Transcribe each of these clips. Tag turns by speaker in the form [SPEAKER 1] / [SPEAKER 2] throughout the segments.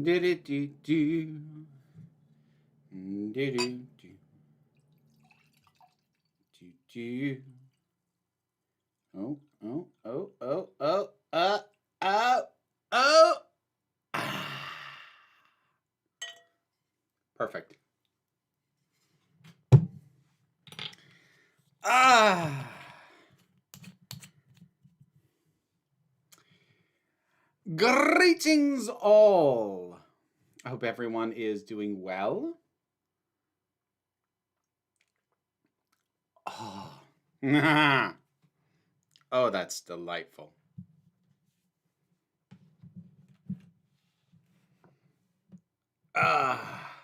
[SPEAKER 1] Do do do do. Do do do do do. Oh oh oh oh oh oh oh. Ah. Perfect. Ah. Greetings all. I hope everyone is doing well. Oh, oh, that's delightful. Ah.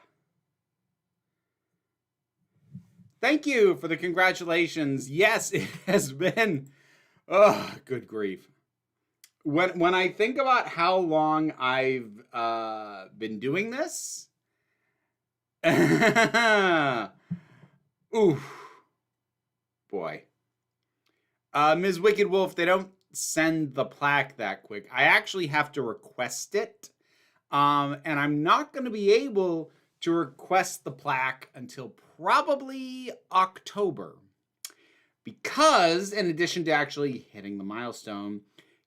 [SPEAKER 1] Thank you for the congratulations. Yes, it has been. Oh, good grief. When I think about how long I've been doing this, ooh, boy. Ms. Wicked Wolf, they don't send the plaque that quick. I actually have to request it. And I'm not going to be able to request the plaque until probably October. Because, in addition to actually hitting the milestone,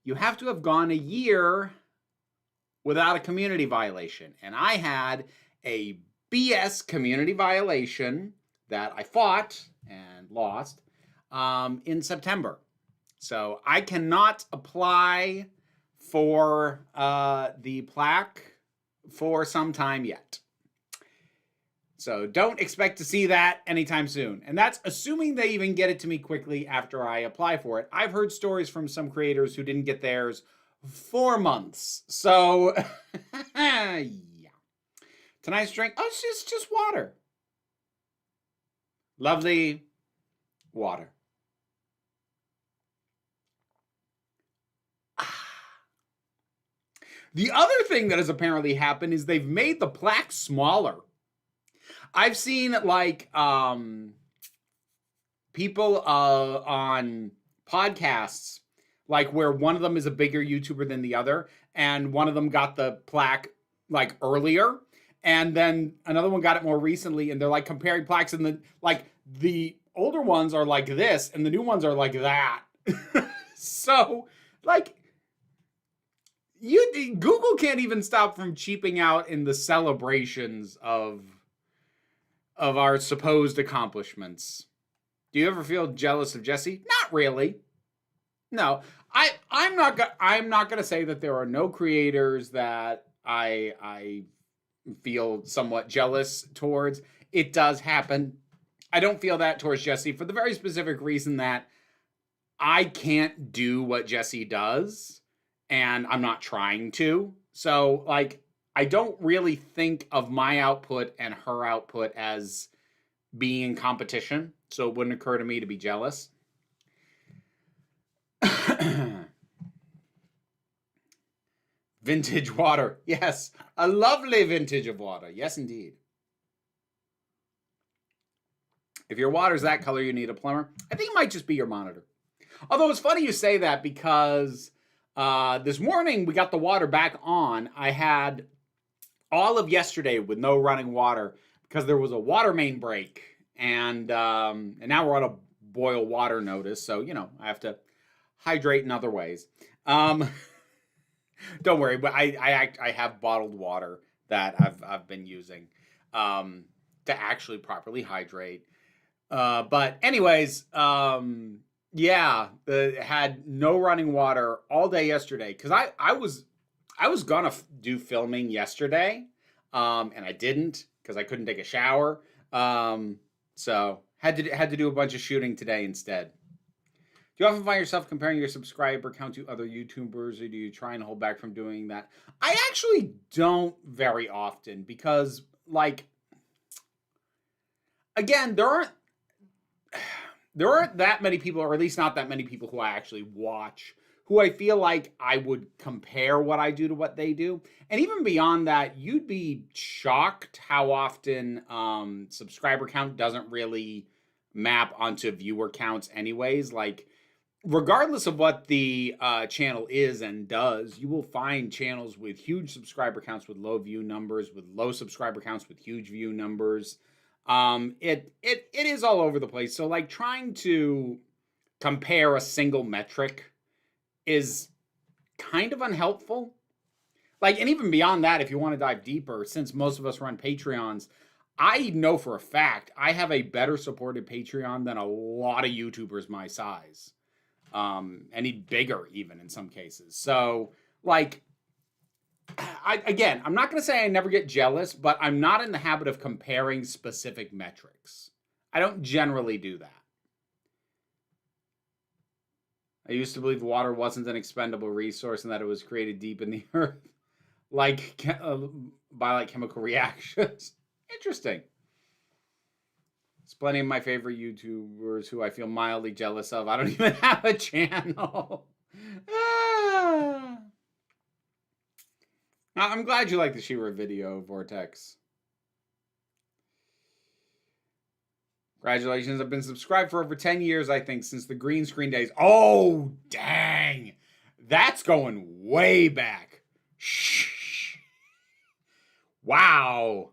[SPEAKER 1] you have to have gone a year without a community violation. And I had a BS community violation that I fought and lost in September. So I cannot apply for the plaque for some time yet. So don't expect to see that anytime soon. And that's assuming they even get it to me quickly after I apply for it. I've heard stories from some creators who didn't get theirs 4 months. So yeah. Tonight's drink, oh, it's just water. Lovely water. The other thing that has apparently happened is they've made the plaque smaller. I've seen like people on podcasts, like where one of them is a bigger YouTuber than the other, and one of them got the plaque like earlier, and then another one got it more recently, and they're like comparing plaques, and the older ones are like this, and the new ones are like that. So like Google can't even stop from cheaping out in the celebrations of our supposed accomplishments. Do you ever feel jealous of Jesse? Not really. No, I'm not gonna say that there are no creators that I feel somewhat jealous towards. It does happen. I don't feel that towards Jesse for the very specific reason that I can't do what Jesse does, and I'm not trying to. So like I don't really think of my output and her output as being in competition, so it wouldn't occur to me to be jealous. Vintage water. Yes, a lovely vintage of water. Yes, indeed. If your water's that color, you need a plumber. I think it might just be your monitor. Although it's funny you say that because this morning we got the water back on. I had all of yesterday with no running water because there was a water main break, and now we're on a boil water notice. So I have to hydrate in other ways. Don't worry, but I have bottled water that I've been using to actually properly hydrate. But anyways, yeah, had no running water all day yesterday because I was gonna do filming yesterday, and I didn't because I couldn't take a shower. So had to do a bunch of shooting today instead. Do you often find yourself comparing your subscriber count to other YouTubers, or do you try and hold back from doing that? I actually don't very often because, like, again, there aren't that many people, or at least not that many people who I actually watch, who I feel like I would compare what I do to what they do. And even beyond that, you'd be shocked how often subscriber count doesn't really map onto viewer counts anyways. Like, regardless of what the channel is and does, you will find channels with huge subscriber counts with low view numbers, with low subscriber counts with huge view numbers. It is all over the place. So like trying to compare a single metric is kind of unhelpful. Like, and even beyond that, if you want to dive deeper, since most of us run Patreons, I know for a fact I have a better supported Patreon than a lot of YouTubers my size. Any bigger even in some cases. So, like, I'm not going to say I never get jealous, but I'm not in the habit of comparing specific metrics. I don't generally do that. I used to believe water wasn't an expendable resource and that it was created deep in the earth, like by like chemical reactions. Interesting. It's plenty of my favorite YouTubers who I feel mildly jealous of. I don't even have a channel. I'm glad you like the She-Ra video, Vortex. Congratulations, I've been subscribed for over 10 years, I think, since the green screen days. Oh, dang. That's going way back. Shh. Wow.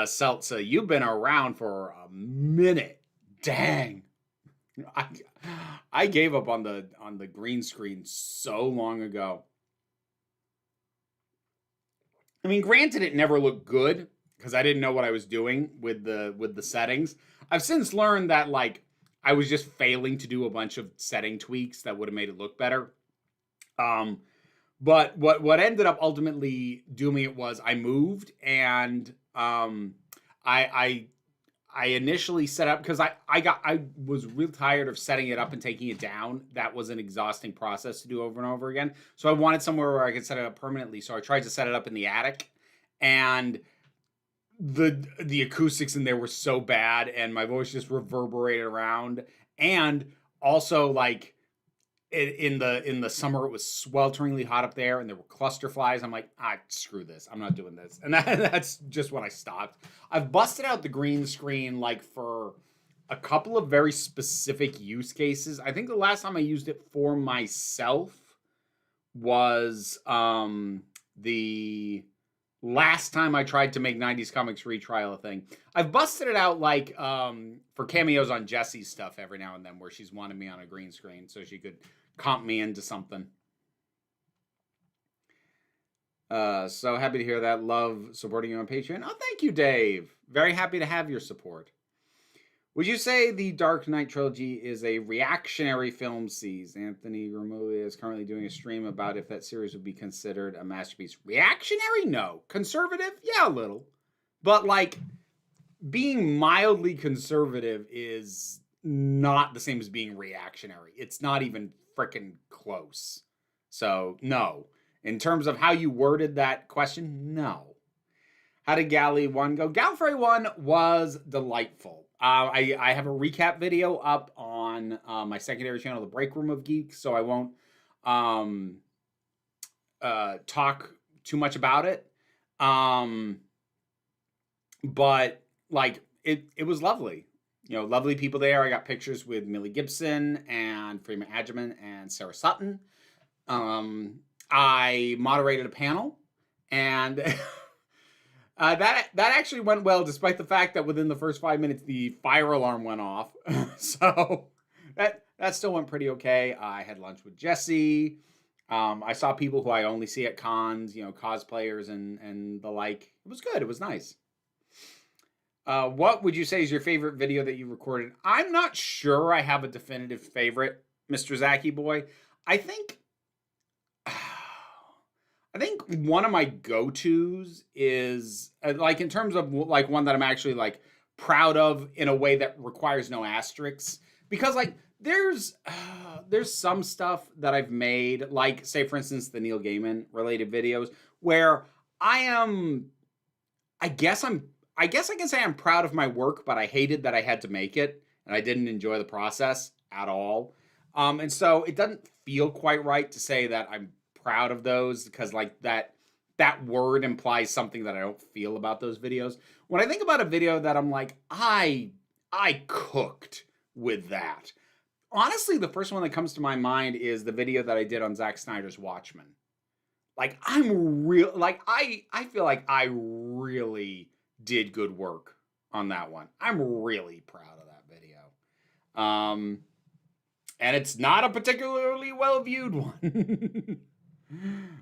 [SPEAKER 1] Seltzer, you've been around for a minute. Dang. I gave up on the green screen so long ago. I mean, granted, it never looked good because I didn't know what I was doing with the settings. I've since learned that like I was just failing to do a bunch of setting tweaks that would have made it look better. But what ended up ultimately doing it was I moved and I initially set up because I was real tired of setting it up and taking it down. That was an exhausting process to do over and over again. So I wanted somewhere where I could set it up permanently. So I tried to set it up in the attic, and the acoustics in there were so bad, and my voice just reverberated around. And also like in the summer, it was swelteringly hot up there, and there were cluster flies. I'm like, screw this. I'm not doing this. And that's just when I stopped. I've busted out the green screen like for a couple of very specific use cases. I think the last time I used it for myself was the last time I tried to make 90s Comics retrial a thing. I've busted it out like for cameos on Jessie's stuff every now and then, where she's wanted me on a green screen so she could comp me into something. So happy to hear that. Love supporting you on Patreon. Oh, thank you, Dave. Very happy to have your support. Would you say the Dark Knight trilogy is a reactionary film series? Anthony Romoli is currently doing a stream about if that series would be considered a masterpiece. Reactionary? No. Conservative? Yeah, a little. But like being mildly conservative is not the same as being reactionary. It's not even freaking close. So, no. In terms of how you worded that question, no. How did Galley 1 go? Gallifrey 1 was delightful. I have a recap video up on my secondary channel, The Break Room of Geeks, so I won't talk too much about it. But, like, it was lovely. You know, lovely people there. I got pictures with Millie Gibson and Freeman Agyeman and Sarah Sutton. I moderated a panel, and that actually went well, despite the fact that within the first 5 minutes the fire alarm went off. So that still went pretty okay. I had lunch with Jessie. I saw people who I only see at cons, you know, cosplayers and the like. It was good. It was nice. What would you say is your favorite video that you recorded? I'm not sure I have a definitive favorite, Mr. Zacky Boy. I think one of my go-tos is like in terms of like one that I'm actually like proud of in a way that requires no asterisks, because like there's some stuff that I've made, like say for instance the Neil Gaiman related videos, where I guess I can say I'm proud of my work, but I hated that I had to make it and I didn't enjoy the process at all. And so it doesn't feel quite right to say that I'm proud of those, because like that word implies something that I don't feel about those videos. When I think about a video that I'm like, I cooked with that, honestly, the first one that comes to my mind is the video that I did on Zack Snyder's Watchmen. Like, I feel like I really did good work on that one. I'm really proud of that video. And it's not a particularly well-viewed one.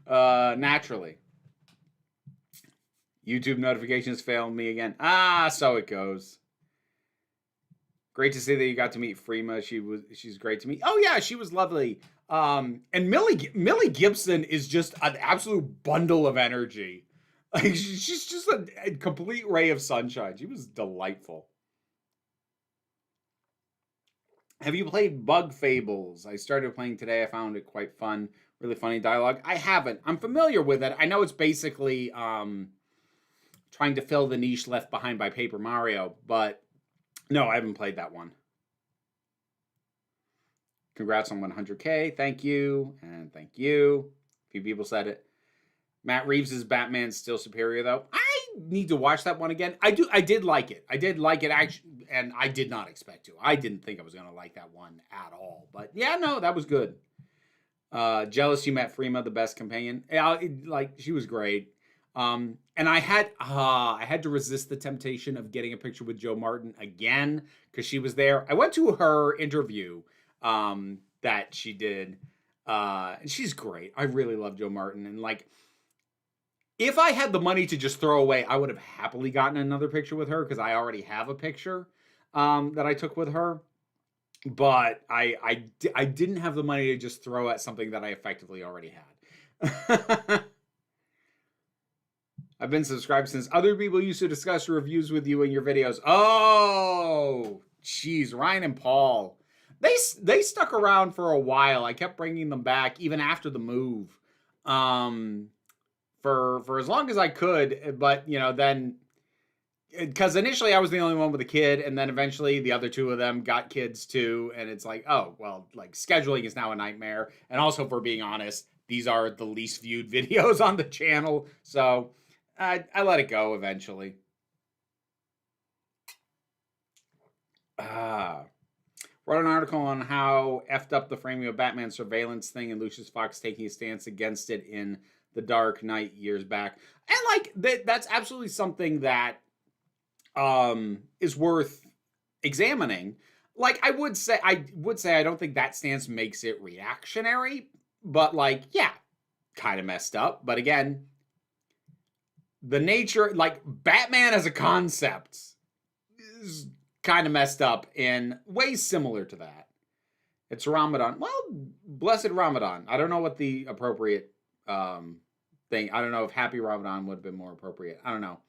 [SPEAKER 1] Naturally. YouTube notifications failed me again. So it goes. Great to see that you got to meet Freema. She's great to meet. Oh yeah, she was lovely. And Millie Gibson is just an absolute bundle of energy. Like she's just a complete ray of sunshine. She was delightful. Have you played Bug Fables? I started playing today. I found it quite fun. Really funny dialogue. I haven't. I'm familiar with it. I know it's basically trying to fill the niche left behind by Paper Mario, but no, I haven't played that one. Congrats on 100K. Thank you. And thank you. A few people said it. Matt Reeves' Batman's still superior, though. I need to watch that one again. I did like it. I did like it, actually, and I did not expect to. I didn't think I was going to like that one at all. But yeah, no, that was good. Jealous you met Freema, the best companion. Yeah, she was great. And I had to resist the temptation of getting a picture with Jo Martin again because she was there. I went to her interview that she did. And she's great. I really love Jo Martin. And if I had the money to just throw away, I would have happily gotten another picture with her because I already have a picture that I took with her. But I didn't have the money to just throw at something that I effectively already had. I've been subscribed since other people used to discuss reviews with you in your videos. Oh, geez, Ryan and Paul. They stuck around for a while. I kept bringing them back even after the move. For as long as I could, but then because initially I was the only one with a kid, and then eventually the other two of them got kids too, and it's like, oh well, scheduling is now a nightmare. And also, for being honest, these are the least viewed videos on the channel, so I let it go eventually. Wrote an article on how effed up the framing of Batman surveillance thing and Lucius Fox taking a stance against it in The Dark Knight years back. And that's absolutely something that is worth examining. I would say I don't think that stance makes it reactionary, but yeah, kind of messed up. But again, the nature, Batman as a concept is kind of messed up in ways similar to that. It's Ramadan. Well, blessed Ramadan. I don't know what the appropriate thing. I don't know if Happy Ramadan would have been more appropriate. I don't know.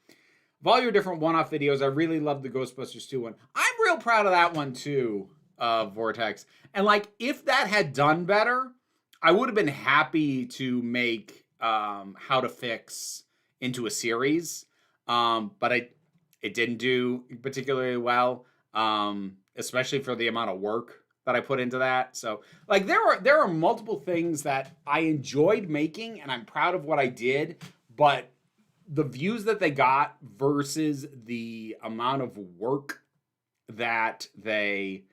[SPEAKER 1] Of all your different one-off videos, I really love the Ghostbusters 2 one. I'm real proud of that one too, Vortex. And if that had done better, I would have been happy to make How to Fix into a series. But it didn't do particularly well, especially for the amount of work that I put into that. So there are multiple things that I enjoyed making, and I'm proud of what I did, but the views that they got versus the amount of work that they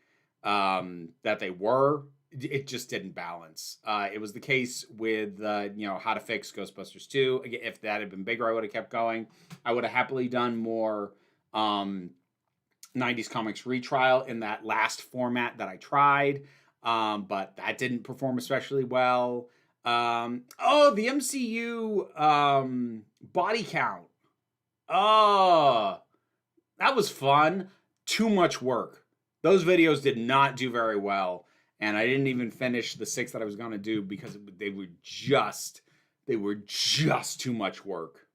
[SPEAKER 1] were, it just didn't balance. It was the case with How to Fix Ghostbusters 2. If that had been bigger, I would have kept going. I would have happily done more 90s Comics retrial in that last format that I tried, but that didn't perform especially well. The MCU body count. Oh, that was fun. Too much work. Those videos did not do very well, and I didn't even finish the 6 that I was going to do because they were just too much work.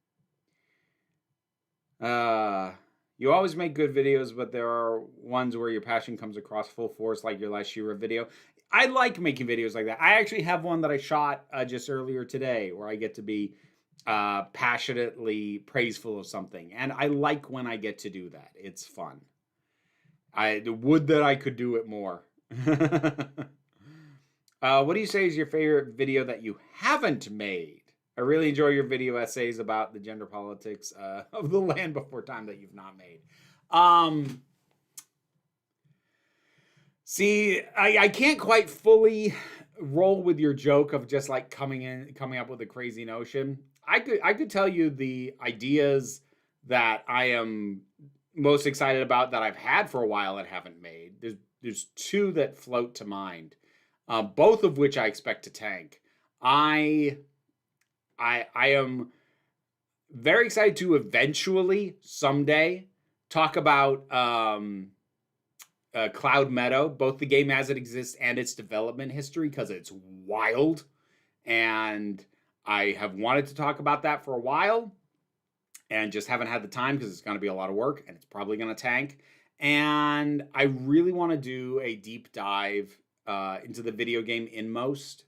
[SPEAKER 1] You always make good videos, but there are ones where your passion comes across full force, like your last She-Ra video. I like making videos like that. I actually have one that I shot just earlier today where I get to be passionately praiseful of something. And I like when I get to do that. It's fun. I would that I could do it more. What do you say is your favorite video that you haven't made? I really enjoy your video essays about the gender politics of the Land Before Time that you've not made. See, I can't quite fully roll with your joke of just like coming up with a crazy notion. I could tell you the ideas that I am most excited about that I've had for a while and haven't made. There's two that float to mind, both of which I expect to tank. I I am very excited to eventually someday talk about Cloud Meadow, both the game as it exists and its development history, because it's wild. And I have wanted to talk about that for a while and just haven't had the time because it's going to be a lot of work and it's probably going to tank. And I really want to do a deep dive into the video game Inmost,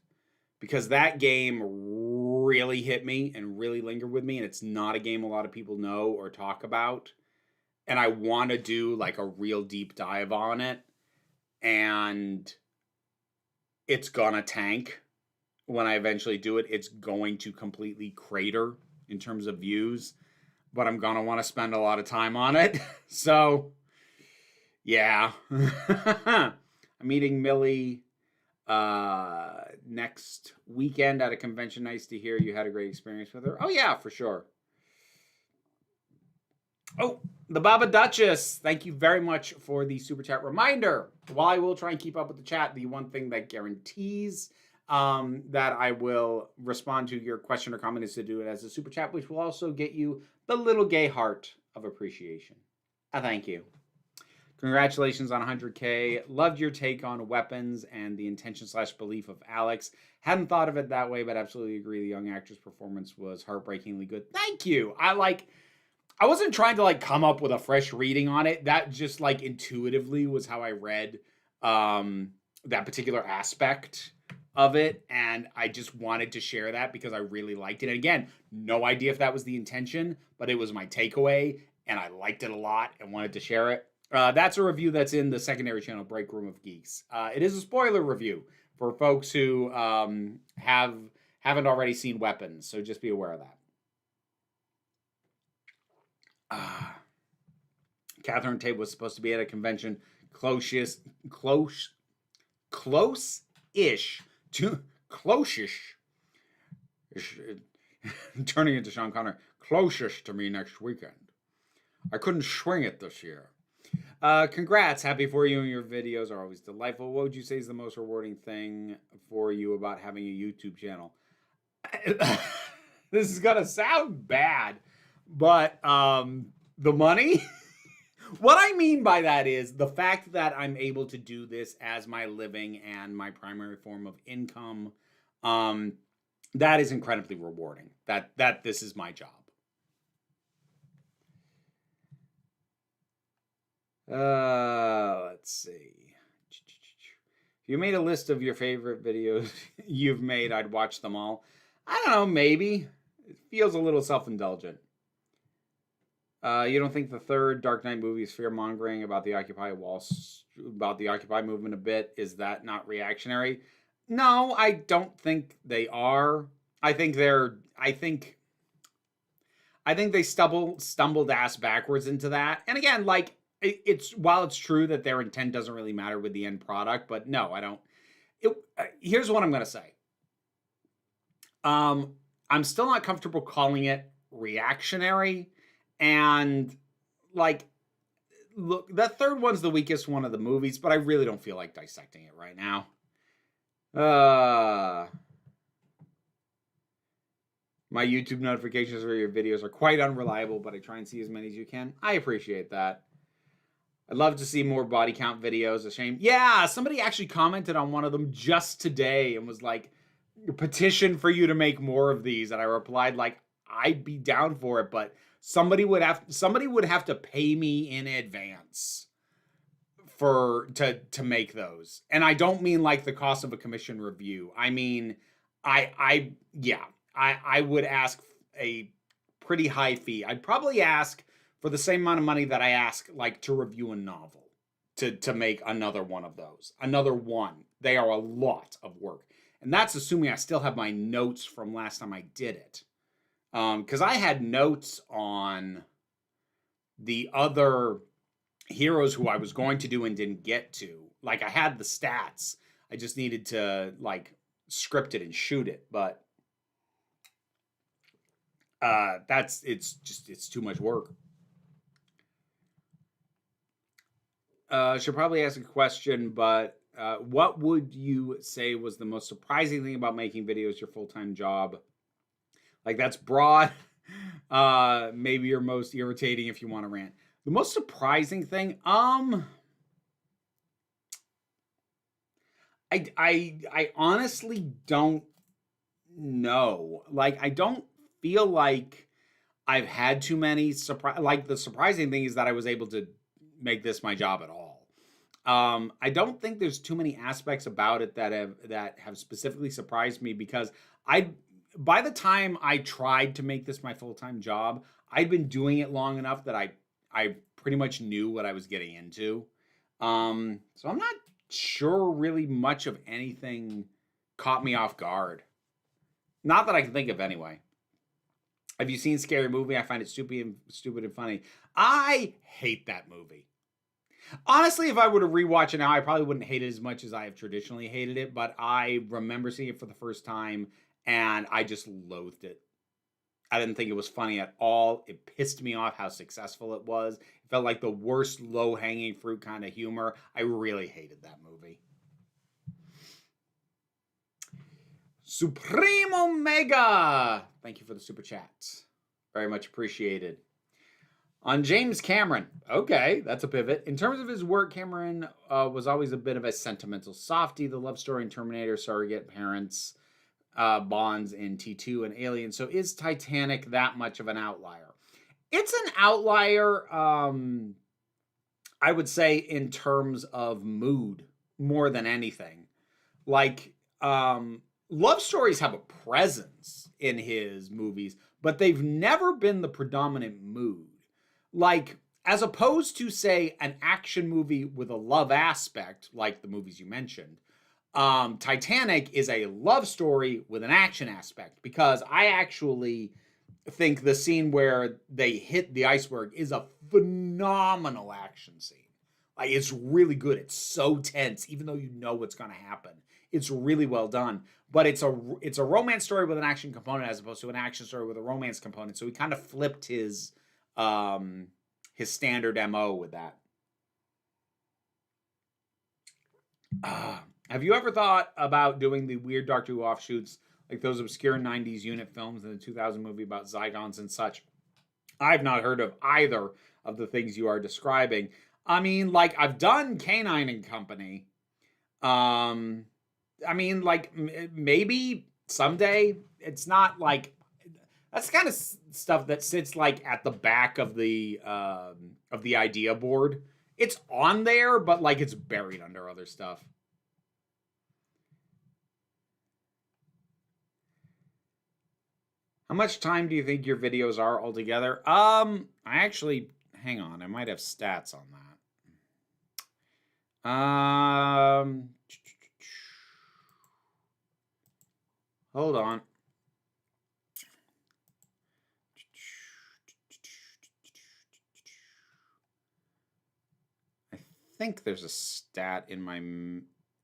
[SPEAKER 1] because that game really hit me and really lingered with me. And it's not a game a lot of people know or talk about. And I want to do like a real deep dive on it. And it's gonna tank when I eventually do it. It's going to completely crater in terms of views, but I'm gonna want to spend a lot of time on it. So, yeah. I'm meeting Millie next weekend at a convention. Nice to hear you had a great experience with her. Oh, yeah, for sure. Oh, the Baba Duchess, thank you very much for the super chat reminder. While I will try and keep up with the chat, the one thing that guarantees that I will respond to your question or comment is to do it as a super chat, which will also get you the little gay heart of appreciation. Thank you. Congratulations on 100K. Loved your take on weapons and the intention/belief of Alex. Hadn't thought of it that way, but absolutely agree. The young actress performance was heartbreakingly good. Thank you. I wasn't trying to like come up with a fresh reading on it. That just like intuitively was how I read that particular aspect of it. And I just wanted to share that because I really liked it. And again, no idea if that was the intention, but it was my takeaway and I liked it a lot and wanted to share it. That's a review that's in the secondary channel, Break Room of Geeks. It is a spoiler review for folks who haven't already seen Weapons. So just be aware of that. Catherine Tate was supposed to be at a convention close-ish turning into Sean Connery, closest to me next weekend. I couldn't swing it this year. Congrats, happy for you, and your videos are always delightful. What would you say is the most rewarding thing for you about having a YouTube channel? This is gonna sound bad, but the money. What I mean by that is the fact that I'm able to do this as my living and my primary form of income. That is incredibly rewarding. That this is my job. Let's see. If you made a list of your favorite videos you've made, I'd watch them all. I don't know, maybe. It feels a little self-indulgent. You don't think the third Dark Knight movie is fear-mongering about the Occupy movement a bit? Is that not reactionary? No, I don't think they are. I think they stumbled ass backwards into that. And again, like while it's true that their intent doesn't really matter with the end product, but no, I don't. Here's what I'm gonna say. I'm still not comfortable calling it reactionary. And like, look, the third one's the weakest one of the movies, but I really don't feel like dissecting it right now. My YouTube notifications for your videos are quite unreliable, but I try and see as many as you can. I appreciate that. I'd love to see more body count videos. A shame. Yeah, somebody actually commented on one of them just today and was like, petition for you to make more of these. And I replied like, I'd be down for it, but somebody would have to pay me in advance to make those. And I don't mean like the cost of a commission review. I mean, I would ask a pretty high fee. I'd probably ask for the same amount of money that I ask like to review a novel to make another one of those. Another one. They are a lot of work. And that's assuming I still have my notes from last time I did it. Because I had notes on the other heroes who I was going to do and didn't get to. like I had the stats. I just needed to like script it and shoot it, but it's too much work. Should probably ask a question, but what would you say was the most surprising thing about making videos your full-time job? Like, that's broad. Maybe your most irritating if you want to rant. The most surprising thing, I honestly don't know. Like, I don't feel like I've had too many surprise. Like, the surprising thing is that I was able to make this my job at all. I don't think there's too many aspects about it that have specifically surprised me, because by the time I tried to make this my full-time job, I'd been doing it long enough that I pretty much knew what I was getting into. So I'm not sure really much of anything caught me off guard. Not that I can think of anyway. Have you seen Scary Movie? I find it stupid and funny. I hate that movie. Honestly, if I were to rewatch it now, I probably wouldn't hate it as much as I have traditionally hated it, but I remember seeing it for the first time, and I just loathed it. I didn't think it was funny at all. It pissed me off how successful it was. It felt like the worst low-hanging fruit kind of humor. I really hated that movie. Supreme Omega! Thank you for the super chat. Very much appreciated. On James Cameron. Okay, that's a pivot. In terms of his work, Cameron was always a bit of a sentimental softie. The love story in Terminator, Surrogate Parents, Bonds in T2, and Alien. So is Titanic that much of an outlier? It's an outlier, I would say, in terms of mood more than anything. Like, love stories have a presence in his movies, but they've never been the predominant mood. Like, as opposed to, say, an action movie with a love aspect, like the movies you mentioned, Titanic is a love story with an action aspect, because I actually think the scene where they hit the iceberg is a phenomenal action scene. Like, it's really good. It's so tense, even though you know what's going to happen. It's really well done. But it's a romance story with an action component as opposed to an action story with a romance component. So he kind of flipped his standard MO with that. Have you ever thought about doing the weird Doctor Who offshoots, like those obscure 90s unit films and the 2000 movie about Zygons and such? I've not heard of either of the things you are describing. I mean, like, I've done Canine and Company. I mean, like, maybe someday. It's not like, that's kind of stuff that sits like at the back of the idea board. It's on there, but like it's buried under other stuff. How much time do you think your videos are altogether? I actually, hang on, I might have stats on that. Hold on. I think there's a stat in my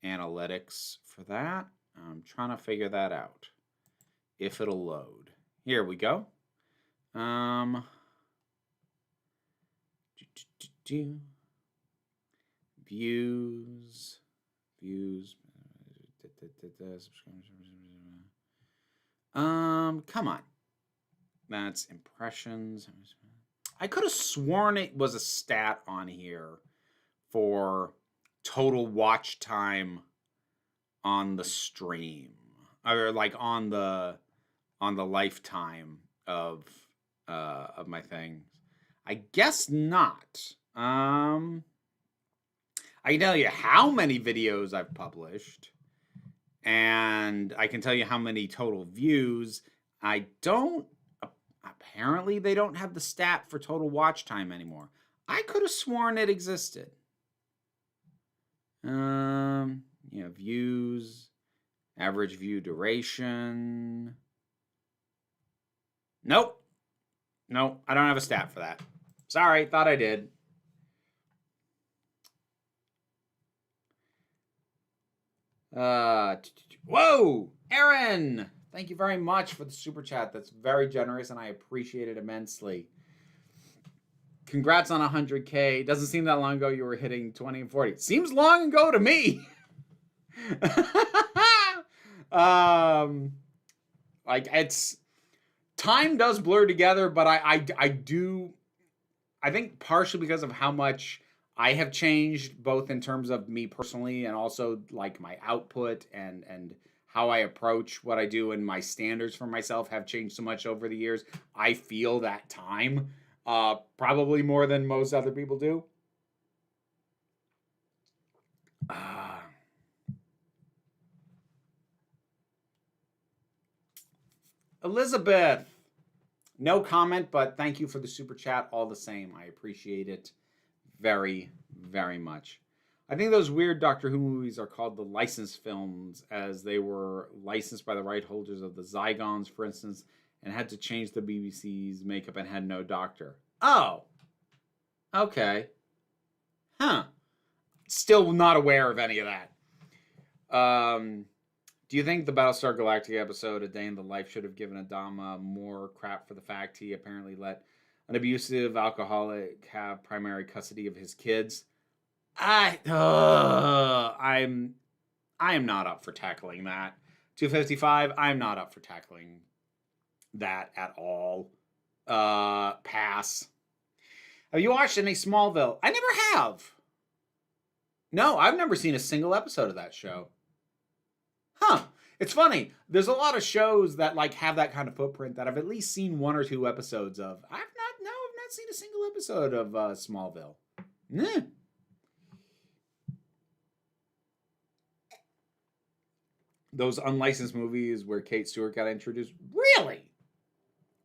[SPEAKER 1] analytics for that. I'm trying to figure that out, if it'll load. Here we go. Views. Come on. That's impressions. I could have sworn it was a stat on here for total watch time on the stream, or like on the lifetime of my things. I guess not. I can tell you how many videos I've published, and I can tell you how many total views. I don't. Apparently, they don't have the stat for total watch time anymore. I could have sworn it existed. Views, average view duration. Nope. Nope, I don't have a stat for that. Sorry, thought I did. Whoa, Aaron! Thank you very much for the super chat. That's very generous, and I appreciate it immensely. Congrats on 100K. Doesn't seem that long ago you were hitting 20 and 40. Seems long ago to me. Like it's time does blur together, but I do. I think partially because of how much I have changed, both in terms of me personally and also like my output and how I approach what I do, and my standards for myself have changed so much over the years. I feel that time probably more than most other people do. Elizabeth, no comment, but thank you for the super chat all the same. I appreciate it very, very much. I think those weird Doctor Who movies are called the licensed films, as they were licensed by the right holders of the Zygons, for instance, and had to change the BBC's makeup and had no doctor. Oh. Okay. Huh. Still not aware of any of that. Do you think the Battlestar Galactica episode, A Day in the Life, should have given Adama more crap for the fact he apparently let an abusive alcoholic have primary custody of his kids? I am not up for tackling that. 255, I'm not up for tackling that at all. Pass. Have you watched any Smallville? I never have. No, I've never seen a single episode of that show. Huh. It's funny. There's a lot of shows that like have that kind of footprint that I've at least seen 1 or 2 episodes of. I've not seen a single episode of Smallville. Those unlicensed movies where Kate Stewart got introduced. Really?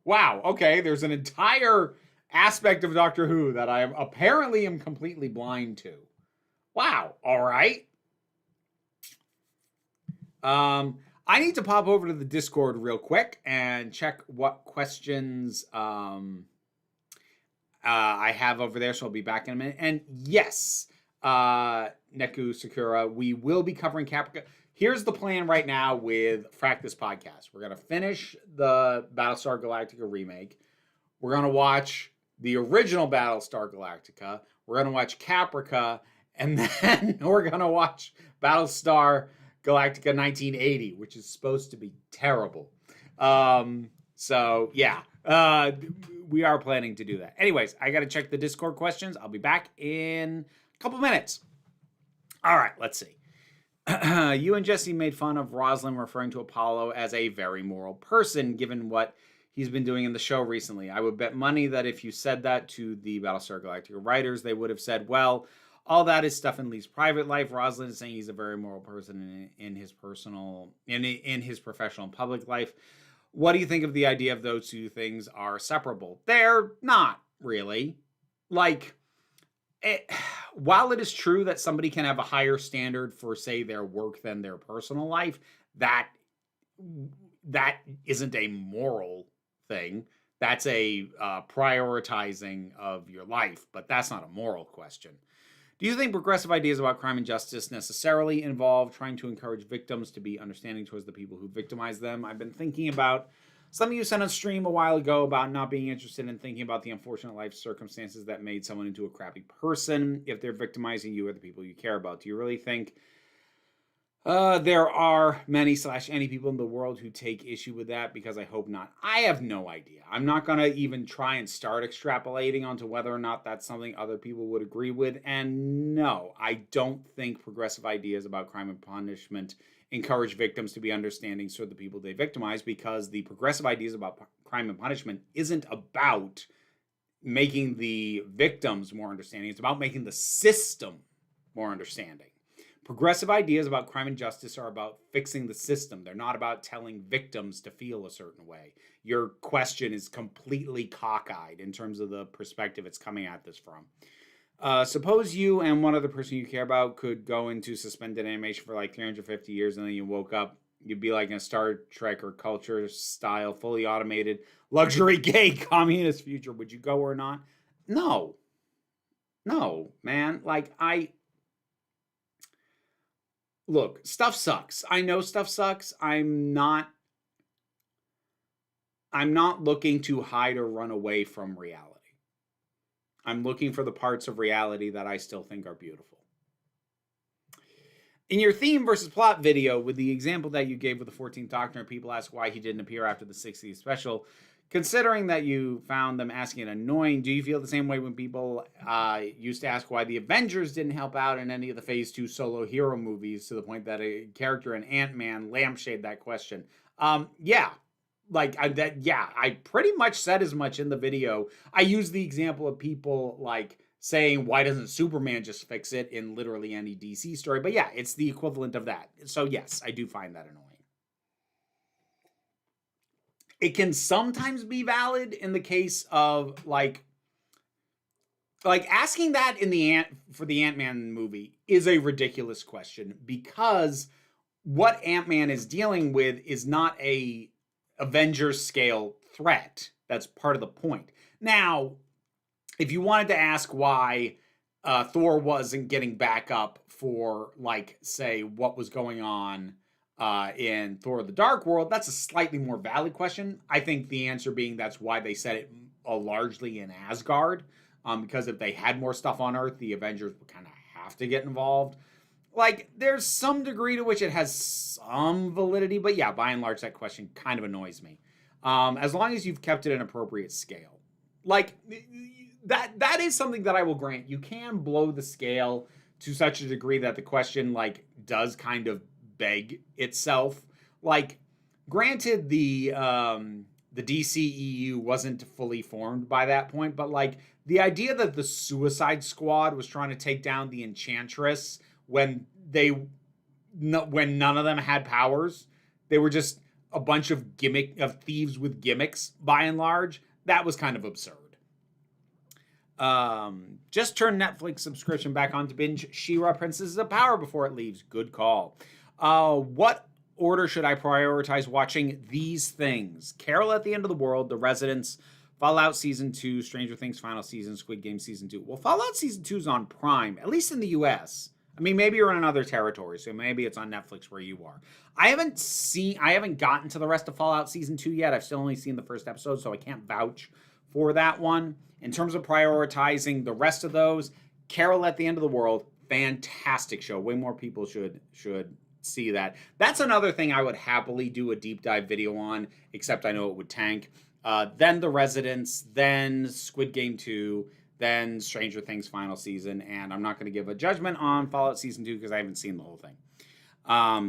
[SPEAKER 1] Wow. Okay. There's an entire aspect of Doctor Who that I apparently am completely blind to. Wow. All right. I need to pop over to the Discord real quick and check what questions I have over there, so I'll be back in a minute. And yes, Neku Sakura, we will be covering Caprica. Here's the plan right now with Frack This Podcast. We're going to finish the Battlestar Galactica remake. We're going to watch the original Battlestar Galactica. We're going to watch Caprica. And then we're going to watch Battlestar Galactica 1980, which is supposed to be terrible. So, yeah. We are planning to do that. Anyways, I got to check the Discord questions. I'll be back in a couple minutes. All right, let's see. You and Jesse made fun of Rosalind referring to Apollo as a very moral person, given what he's been doing in the show recently. I would bet money that if you said that to the Battlestar Galactica writers, they would have said, well, all that is stuff in Lee's private life. Rosalind is saying he's a very moral person in his personal, in his professional and public life. What do you think of the idea of those two things are separable? They're not really. Like, while it is true that somebody can have a higher standard for, say, their work than their personal life, that isn't a moral thing. That's a prioritizing of your life, but that's not a moral question. Do you think progressive ideas about crime and justice necessarily involve trying to encourage victims to be understanding towards the people who victimize them? I've been thinking about something you sent on stream a while ago about not being interested in thinking about the unfortunate life circumstances that made someone into a crappy person if they're victimizing you or the people you care about. Do you really think there are many/any people in the world who take issue with that? Because I hope not. I have no idea. I'm not going to even try and start extrapolating onto whether or not that's something other people would agree with. And no, I don't think progressive ideas about crime and punishment encourage victims to be understanding toward the people they victimize, because the progressive ideas about crime and punishment isn't about making the victims more understanding. It's about making the system more understanding. Progressive ideas about crime and justice are about fixing the system. They're not about telling victims to feel a certain way. Your question is completely cockeyed in terms of the perspective it's coming at this from. Suppose you and one other person you care about could go into suspended animation for like 350 years, and then you woke up. You'd be like in a Star Trek or Culture style, fully automated, luxury, gay, communist future. Would you go or not? No. No, man. Like, look, stuff sucks. I know stuff sucks. I'm not looking to hide or run away from reality. I'm looking for the parts of reality that I still think are beautiful. In your theme versus plot video, with the example that you gave with the 14th Doctor, and people ask why he didn't appear after the 60th special, considering that you found them asking it annoying, do you feel the same way when people used to ask why the Avengers didn't help out in any of the Phase 2 solo hero movies, to the point that a character in Ant-Man lampshaded that question? Yeah. I pretty much said as much in the video. I used the example of people like saying, why doesn't Superman just fix it in literally any DC story? But yeah, it's the equivalent of that. So yes, I do find that annoying. It can sometimes be valid in the case of like asking that in for the Ant-Man movie is a ridiculous question, because what Ant-Man is dealing with is not a Avengers scale threat. That's part of the point. Now, if you wanted to ask why Thor wasn't getting back up for, like, say, what was going on in Thor: The Dark World, that's a slightly more valid question. I think the answer being that's why they said it largely in Asgard, because if they had more stuff on Earth, the Avengers would kind of have to get involved. Like, there's some degree to which it has some validity, but yeah, by and large, that question kind of annoys me. As long as you've kept it an appropriate scale. Like, that is something that I will grant. You can blow the scale to such a degree that the question, like, does kind of beg itself. Like, granted, the DCEU wasn't fully formed by that point, but, like, the idea that the Suicide Squad was trying to take down the Enchantress when none of them had powers, they were just a bunch of thieves with gimmicks, by and large, that was kind of absurd. Just turn Netflix subscription back on to binge She-Ra Princesses of Power before it leaves. Good call. What order should I prioritize watching these things? Carol at the End of the World, The Residents, Fallout Season 2, Stranger Things Final Season, Squid Game Season 2. Well, Fallout Season 2 is on Prime, at least in the US. I mean, maybe you're in another territory, so maybe it's on Netflix where you are. I haven't gotten to the rest of Fallout Season 2 yet. I've still only seen the first episode, so I can't vouch for that one. In terms of prioritizing the rest of those, Carol at the End of the World, fantastic show. Way more people should see that. That's another thing I would happily do a deep dive video on, except I know it would tank. Then The Residents, then Squid Game 2, then Stranger Things Final Season, and I'm not going to give a judgment on Fallout Season 2 because I haven't seen the whole thing,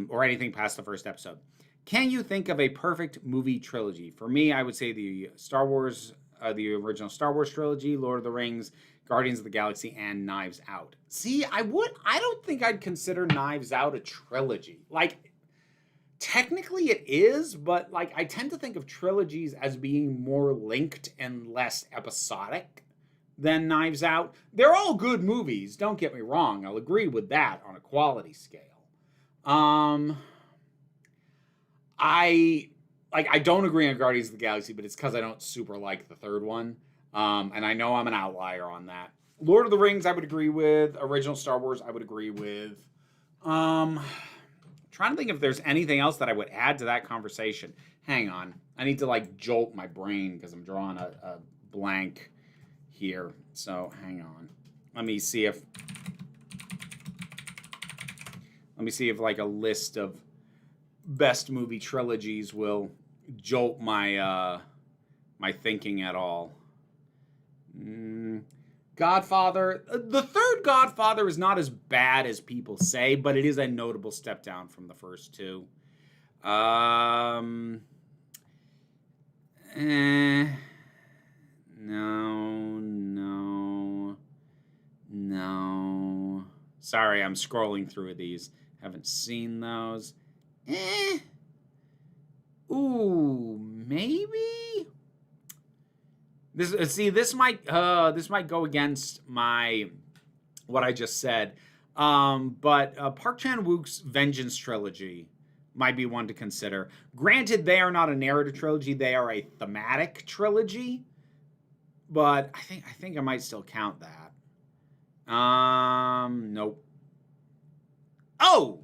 [SPEAKER 1] or anything past the first episode. Can you think of a perfect movie trilogy? For me, I would say the Star Wars, the original Star Wars trilogy, Lord of the Rings, Guardians of the Galaxy, and Knives Out. See, I don't think I'd consider Knives Out a trilogy. Like, technically it is, but like I tend to think of trilogies as being more linked and less episodic than Knives Out. They're all good movies, don't get me wrong. I'll agree with that on a quality scale. I don't agree on Guardians of the Galaxy, but it's because I don't super like the third one. And I know I'm an outlier on that. Lord of the Rings, I would agree with. Original Star Wars, I would agree with. Trying to think if there's anything else that I would add to that conversation. Hang on. I need to like jolt my brain because I'm drawing a blank here. So hang on. Let me see if like a list of best movie trilogies will jolt my my thinking at all. Godfather. The third Godfather is not as bad as people say, but it is a notable step down from the first two. No. Sorry, I'm scrolling through these. Haven't seen those. Ooh, maybe? This might go against what I just said. But Park Chan-wook's Vengeance trilogy might be one to consider. Granted, they are not a narrative trilogy; they are a thematic trilogy. But I think I might still count that. Nope. Oh,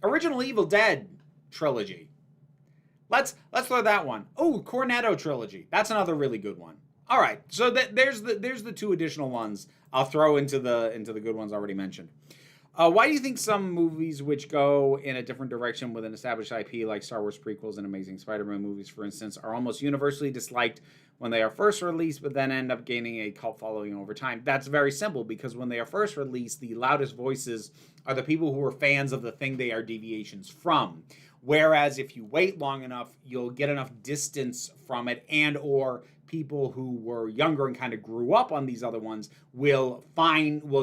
[SPEAKER 1] Original Evil Dead trilogy. Let's throw that one. Oh, Cornetto trilogy. That's another really good one. All right, so there's the two additional ones I'll throw into the good ones already mentioned. Why do you think some movies which go in a different direction with an established IP, like Star Wars prequels and Amazing Spider-Man movies, for instance, are almost universally disliked when they are first released, but then end up gaining a cult following over time? That's very simple, because when they are first released, the loudest voices are the people who are fans of the thing they are deviations from. Whereas if you wait long enough, you'll get enough distance from it, and or people who were younger and kind of grew up on these other ones will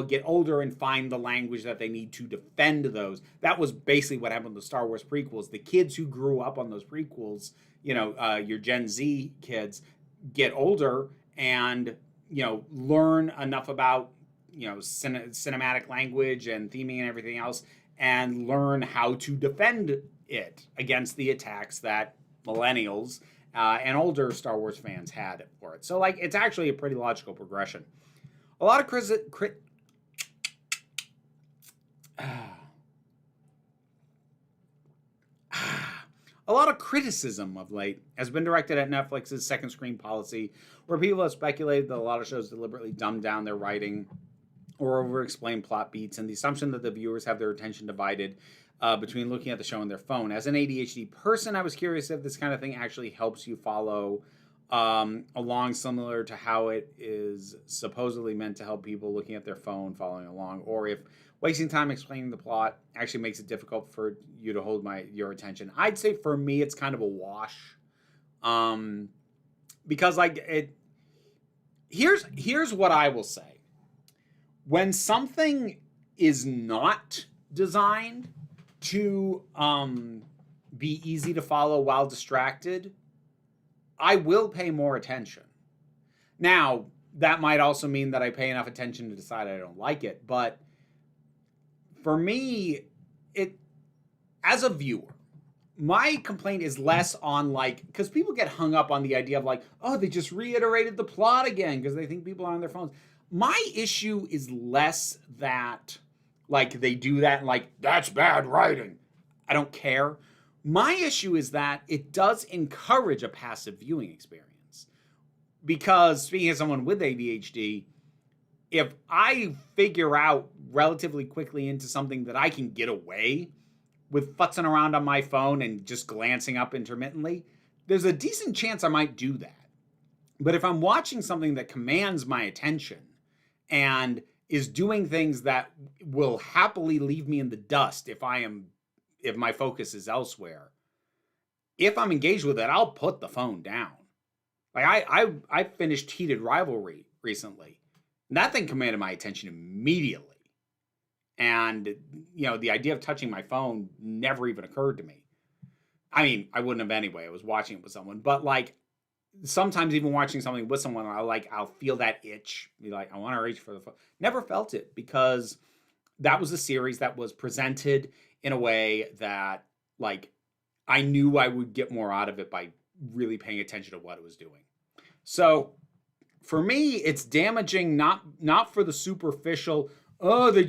[SPEAKER 1] get older and find the language that they need to defend those. That was basically what happened with the Star Wars prequels. The kids who grew up on those prequels, your Gen Z kids, get older and, learn enough about, cinematic language and theming and everything else, and learn how to defend it against the attacks that millennials and older Star Wars fans had for it. So, it's actually a pretty logical progression. A lot of a lot of criticism of late has been directed at Netflix's second screen policy, where people have speculated that a lot of shows deliberately dumb down their writing or over-explain plot beats, and the assumption that the viewers have their attention divided between looking at the show and their phone. As an ADHD person, I was curious if this kind of thing actually helps you follow along, similar to how it is supposedly meant to help people looking at their phone following along, or if wasting time explaining the plot actually makes it difficult for you to hold your attention. I'd say for me, it's kind of a wash, because here's what I will say. When something is not designed to be easy to follow while distracted, I will pay more attention. Now, that might also mean that I pay enough attention to decide I don't like it, but for me, as a viewer, my complaint is less on because people get hung up on the idea of oh, they just reiterated the plot again because they think people are on their phones. My issue is less that they do that and that's bad writing. I don't care. My issue is that it does encourage a passive viewing experience. Because speaking as someone with ADHD, if I figure out relatively quickly into something that I can get away with futzing around on my phone and just glancing up intermittently, there's a decent chance I might do that. But if I'm watching something that commands my attention and is doing things that will happily leave me in the dust if my focus is elsewhere, if I'm engaged with it, I'll put the phone down. I finished Heated Rivalry recently, and that thing commanded my attention immediately. And, the idea of touching my phone never even occurred to me. I mean, I wouldn't have anyway. I was watching it with someone. But, sometimes even watching something with someone, I'll feel that itch. Be I want to reach for the phone. Never felt it, because that was a series that was presented in a way that, I knew I would get more out of it by really paying attention to what it was doing. So, for me, it's damaging not for the superficial, oh, they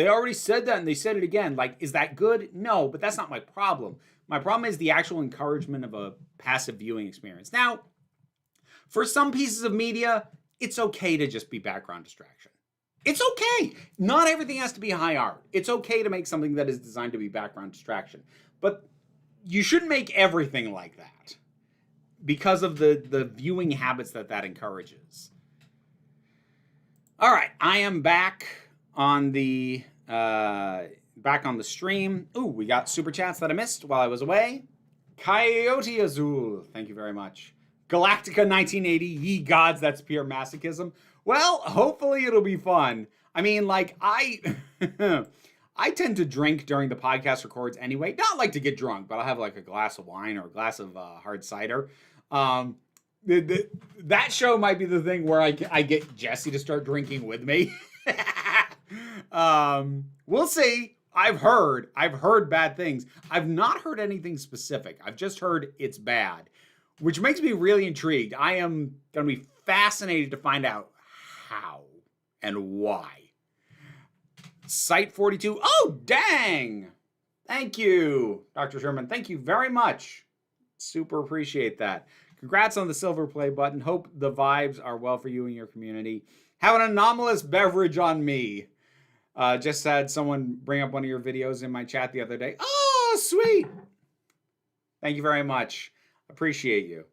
[SPEAKER 1] already said that and they said it again. Is that good? No, but that's not my problem. My problem is the actual encouragement of a passive viewing experience. Now, for some pieces of media, it's okay to just be background distraction. It's okay. Not everything has to be high art. It's okay to make something that is designed to be background distraction. But you shouldn't make everything like that, because of the viewing habits that encourages. All right, I am back on the stream. Ooh, we got super chats that I missed while I was away. Coyote Azul, thank you very much. Galactica 1980, ye gods, that's pure masochism. Well, hopefully it'll be fun. I mean, I tend to drink during the podcast records anyway. Not to get drunk, but I'll have a glass of wine or a glass of hard cider. That show might be the thing where I get Jesse to start drinking with me. We'll see. I've heard bad things. I've not heard anything specific. I've just heard it's bad, which makes me really intrigued. I am going to be fascinated to find out how and why. Site 42. Oh, dang. Thank you, Dr. Sherman. Thank you very much. Super appreciate that. Congrats on the silver play button. Hope the vibes are well for you and your community. Have an anomalous beverage on me. Just had someone bring up one of your videos in my chat the other day. Oh, sweet. Thank you very much. Appreciate you.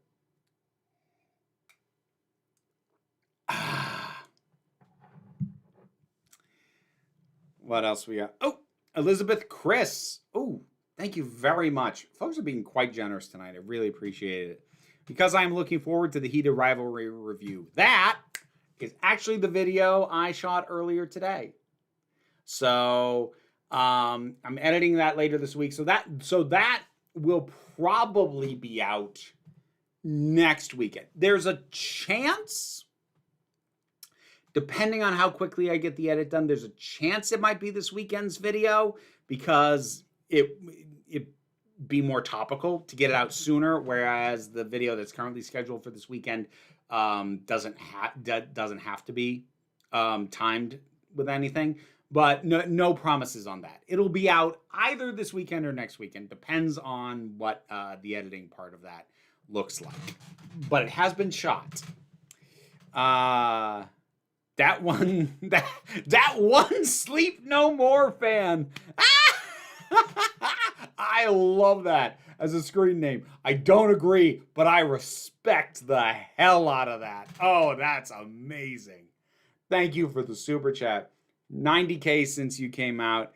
[SPEAKER 1] What else we got? Oh, Elizabeth Chris. Oh, thank you very much. Folks are being quite generous tonight. I really appreciate it. Because I'm looking forward to the Heated Rivalry review. That is actually the video I shot earlier today. So I'm editing that later this week. So that will probably be out next weekend. There's a chance, depending on how quickly I get the edit done, there's a chance it might be this weekend's video because it be more topical to get it out sooner, whereas the video that's currently scheduled for this weekend doesn't have to be timed with anything. But no promises on that. It'll be out either this weekend or next weekend. Depends on what the editing part of that looks like. But it has been shot. That one Sleep No More fan. I love that as a screen name. I don't agree, but I respect the hell out of that. Oh, that's amazing. Thank you for the super chat. 90K since you came out.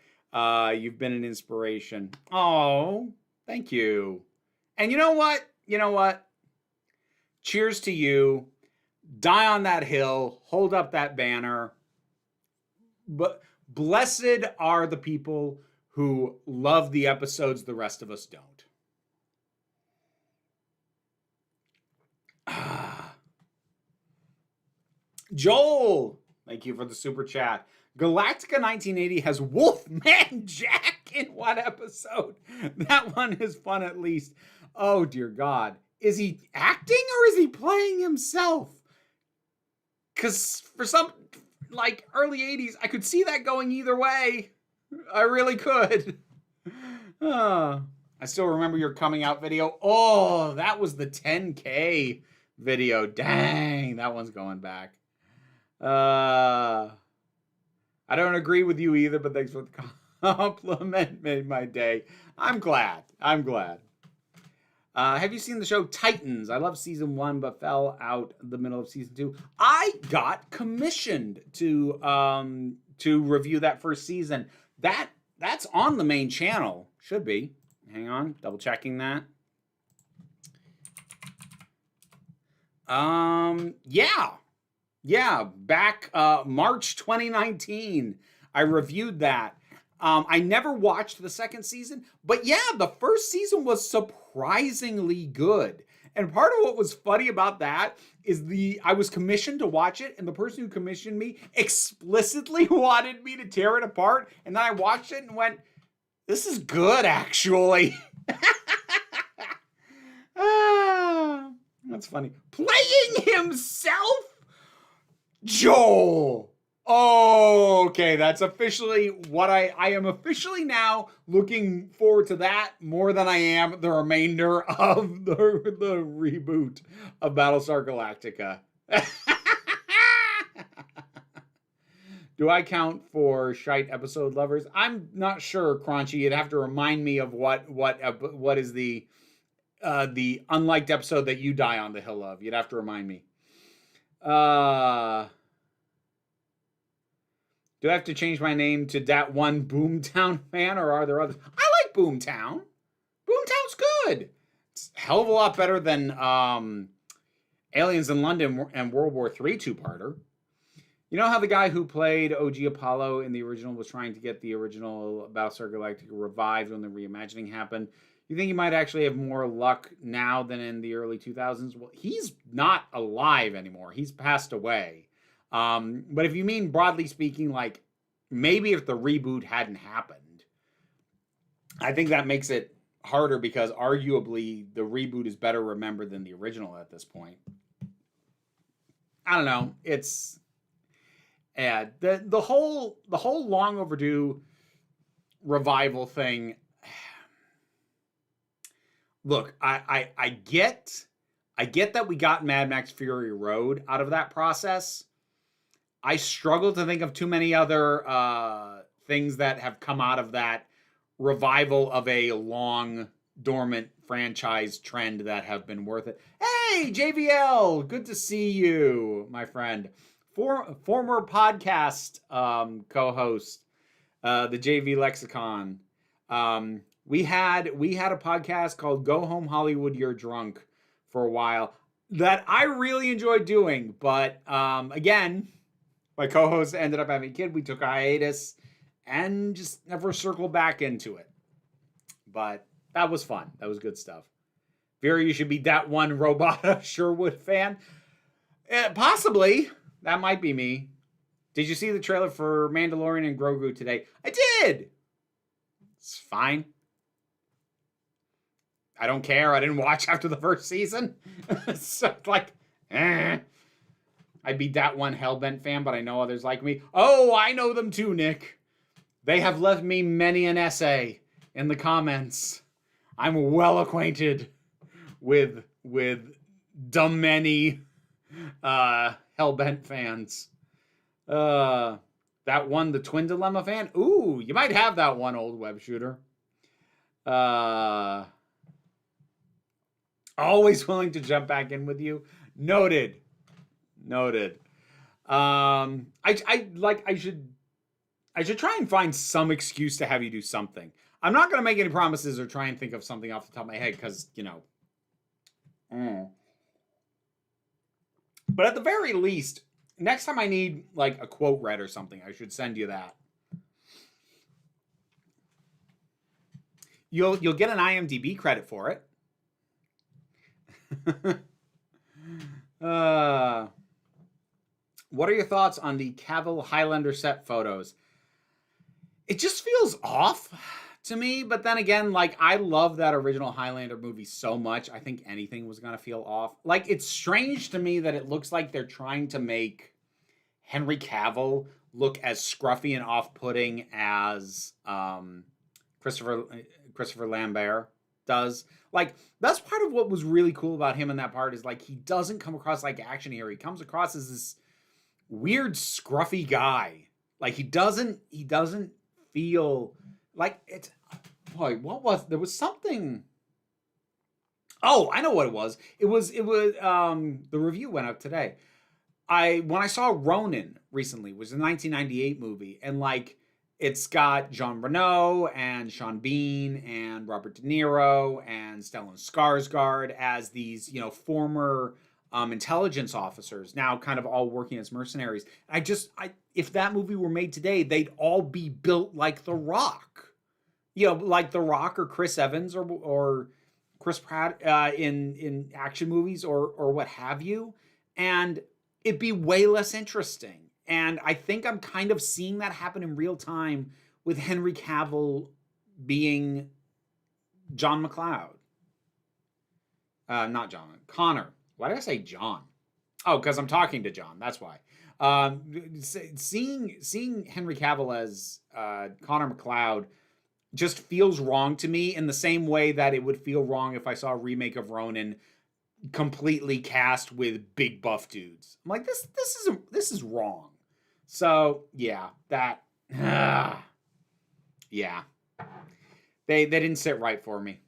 [SPEAKER 1] You've been an inspiration. Oh, thank you. And you know what? Cheers to you. Die on that hill. Hold up that banner. But blessed are the people who love the episodes the rest of us don't. Joel, thank you for the super chat. Galactica 1980 has Wolfman Jack in one episode. That one is fun at least. Oh, dear God. Is he acting or is he playing himself? Because for some, like, early 80s, I could see that going either way. I really could. I still remember your coming out video. Oh, that was the 10K video. Dang, that one's going back. I don't agree with you either, but thanks for the compliment. Made my day. I'm glad. Have you seen the show Titans? I love season 1, but fell out the middle of season 2. I got commissioned to review that first season. That's on the main channel. Should be. Hang on, double checking that. Yeah, back March 2019, I reviewed that. I never watched the second season, but yeah, the first season was surprisingly good. And part of what was funny about that is I was commissioned to watch it, and the person who commissioned me explicitly wanted me to tear it apart, and then I watched it and went, this is good, actually. That's funny. Playing himself? Joel. Oh, okay. That's officially what I am officially now looking forward to that more than I am the remainder of the reboot of Battlestar Galactica. Do I count for shite episode lovers? I'm not sure, Crunchy. You'd have to remind me of what is the unliked episode that you die on the hill of. You'd have to remind me. Do I have to change my name to that one Boomtown fan, or are there others? I like Boomtown. Boomtown's good. It's a hell of a lot better than Aliens in London and World War III two-parter. You know how the guy who played OG Apollo in the original was trying to get the original Battlestar Galactica revived when the reimagining happened? You think he might actually have more luck now than in the early 2000s? Well, he's not alive anymore. He's passed away. But if you mean broadly speaking, like maybe if the reboot hadn't happened, I think that makes it harder because arguably the reboot is better remembered than the original at this point. I don't know. And the whole long overdue revival thing. Look, I get that we got Mad Max Fury Road out of that process. I struggle to think of too many other things that have come out of that revival of a long dormant franchise trend that have been worth it. Hey, JVL, good to see you, my friend. Former podcast co-host, the JV Lexicon. We had a podcast called Go Home Hollywood, You're Drunk for a while that I really enjoyed doing. But again, my co-host ended up having a kid. We took a hiatus and just never circled back into it. But that was fun. That was good stuff. Vera, you should be that one Robota Sherwood fan. Possibly. That might be me. Did you see the trailer for Mandalorian and Grogu today? I did. It's fine. I don't care. I didn't watch after the first season. So like, I'd be that one Hellbent fan, but I know others like me. Oh, I know them too, Nick. They have left me many an essay in the comments. I'm well acquainted with dumb many Hellbent fans. That one, the Twin Dilemma fan? Ooh, you might have that one, old web shooter. Always willing to jump back in with you. Noted. I should try and find some excuse to have you do something. I'm not going to make any promises or try and think of something off the top of my head because, you know. But at the very least, next time I need like a quote read or something, I should send you that. You'll get an IMDb credit for it. What are your thoughts on the Cavill Highlander set photos? It just feels off to me, but then again, like, I love that original Highlander movie so much, I think anything was gonna feel off. Like, it's strange to me that it looks like they're trying to make Henry Cavill look as scruffy and off-putting as Christopher Lambert does. Like, that's part of what was really cool about him in that part, is like, he doesn't come across like action hero. He comes across as this weird scruffy guy. Like, he doesn't feel like it's, boy, there was something. Oh, I know what it was. It was the review went up today. When I saw Ronin recently, it was a 1998 movie, and like, it's got Jean Reno and Sean Bean and Robert De Niro and Stellan Skarsgård as these, you know, former intelligence officers, now kind of all working as mercenaries. If that movie were made today, they'd all be built like The Rock. You know, like The Rock or Chris Evans or Chris Pratt in action movies or what have you. And it'd be way less interesting. And I think I'm kind of seeing that happen in real time with Henry Cavill being John McCloud. Not John, Connor. Why did I say John? Oh, because I'm talking to John. That's why. Seeing Henry Cavill as Connor McCloud just feels wrong to me, in the same way that it would feel wrong if I saw a remake of Ronin completely cast with big buff dudes. I'm like, this is wrong. So yeah, yeah, they didn't sit right for me.